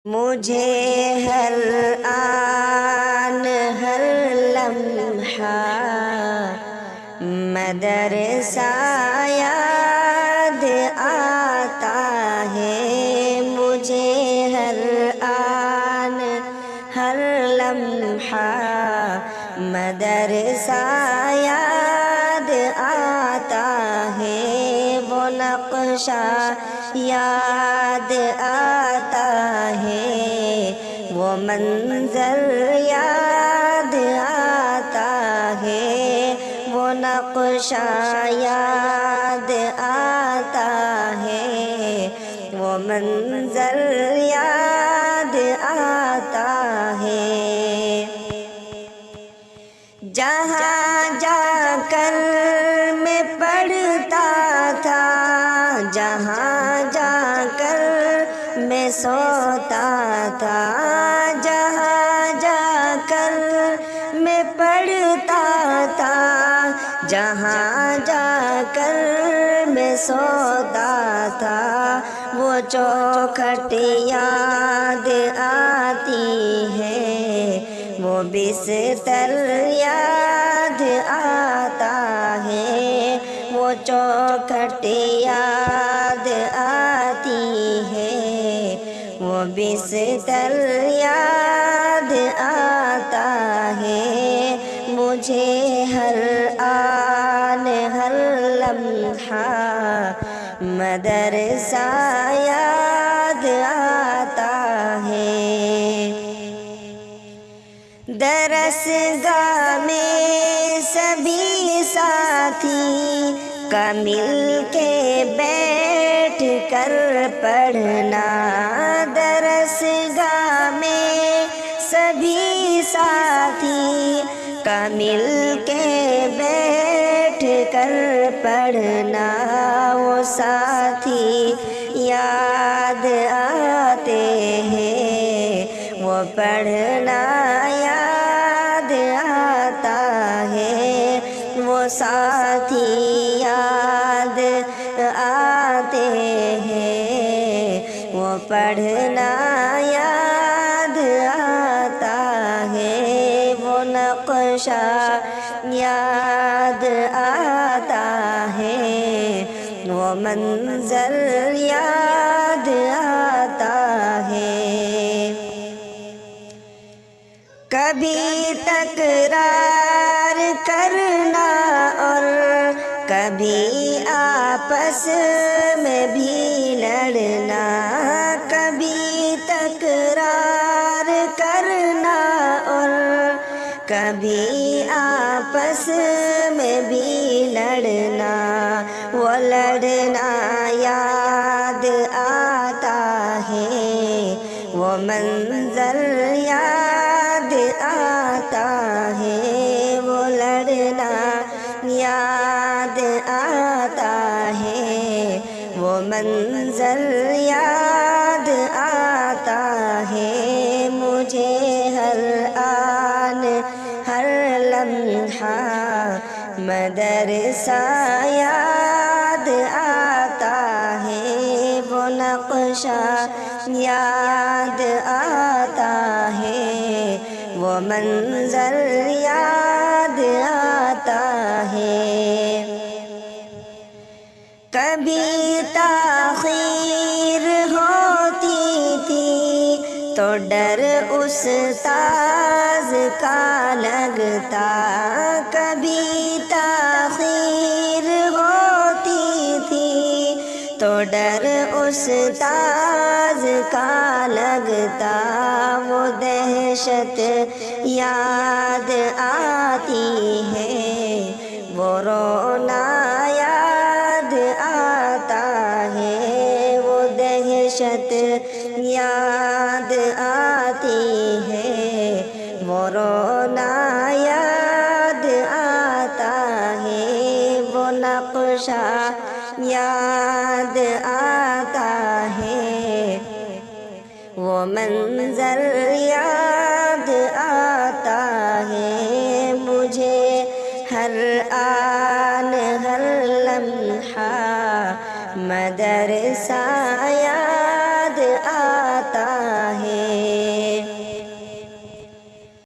مجھے ہر آن ہر لمحہ مدرسہ یاد آتا ہے، مجھے ہر آن ہر لمحہ مدرسہ یاد آتا ہے، وہ نقشہ یاد آتا ہے، وہ منظر یاد آتا ہے، وہ نقشہ یاد آتا ہے، وہ منظر یاد آتا ہے۔ جہاں جا کر میں پڑھتا تھا، جہاں جا کر میں سوتا تھا، جہاں جا کر میں پڑھتا تھا، جہاں جا کر میں سوتا تھا، وہ چوکھٹ یاد آتی ہے، وہ بستر یاد آتا ہے، وہ چوکھٹ یاد آتی ہے، وہ بستر یاد آتا ہے، مجھے ہر آن ہر لمحہ مدرسہ یاد آتا ہے۔ درسگاہ میں سبھی ساتھی کا مل کے بیٹھ کر پڑھنا، درسگاہ میں سبھی ساتھی کا مل کے بیٹھ کر پڑھنا، وہ ساتھی یاد آتے ہیں، وہ پڑھنا یاد آتا ہے، وہ ساتھی یاد آتے ہیں، وہ پڑھنا یاد آتا ہے، وہ نقشہ یاد آتا ہے، وہ منظر یاد آتا ہے۔ کبھی تکرار کرنا اور کبھی آپس میں بھی لڑنا، کبھی تکرار کرنا اور کبھی آپس میں بھی لڑنا، وہ لڑنا یاد آتا ہے، وہ منظر یاد آتا ہے، وہ لڑنا یاد آتا ہے، وہ منظر یاد آتا ہے، مجھے ہر آن ہر لمحہ مدرسہ یاد آتا ہے، وہ نقشہ یاد آتا ہے، وہ منظر یاد آتا ہے۔ کبھی تاخیر ہوتی تھی تو ڈر استاذ کا لگتا، کبھی تاخیر ہوتی تھی تو ڈر استاذ کا لگتا، وہ دہشت یاد آتی ہے، وہ رونا یاد آتا ہے، وہ دہشت یاد آتی ہے، وہ رونا یاد آتا ہے، وہ نقشہ یاد آتا ہے، وہ منظر یاد آتا ہے۔